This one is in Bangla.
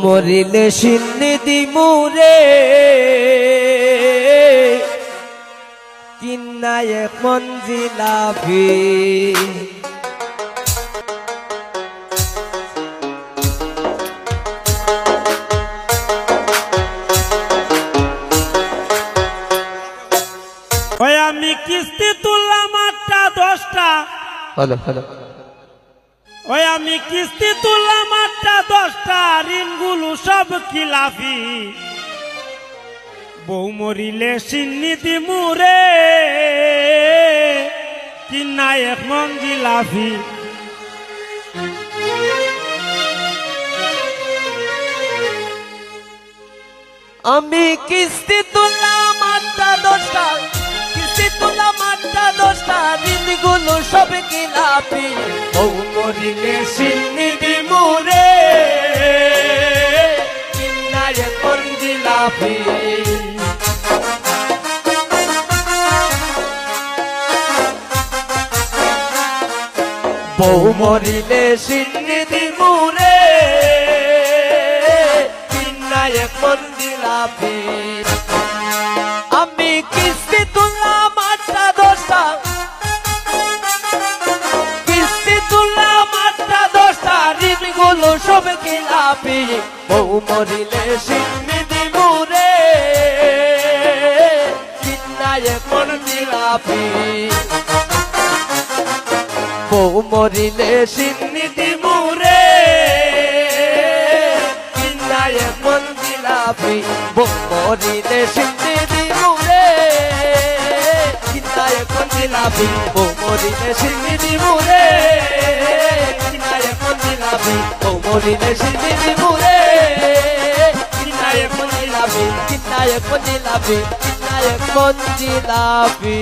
মরিলে সিন্নিধি মুরে কিন্নায় এখন জিলাপি ওই আমি কিস্তি তুললাম 8টা 10টা হলো হলো ওই আমি কিস্তি তুললাম 8টা 10টা ঋণগুলো সব খিলাফি বউ মরিলে সিন্নিধি মুরে কিনা এক মন জিলাপি আমি কিস্তি তুললাম 8টা 10টা কিস্তি তুললাম 8টা 10টা ঋণগুলো সব খিলাপি বউ মরিলে সিন্নিধি মুরে কিনা এখন জিলাপি বউ মরিলে সিন্নিধি মুরে কিনা এখন জিলাপি আমি কিস্তি তুললাম 8টা 10টা কিস্তি তুললাম 8টা 10টা ঋণগুলো সব খিলাপি বউ মরিলে সিন্নিধি মুরে কিনা এখন জিলাপি বউ মরিলে সিন্নিধি মুরে কিনা এখন জিলাপি বউ মরিলে সিন্নিধি মুরে কিনা এখন জিলাপি বউ মরিলে সিন্নিধি মুরে কিনা এখন জিলাপি বউ মরিলে সিন্নিধি মুরে কিনা এখন জিলাপি কিনা এখন জিলাপি কিনা এখন জিলাপি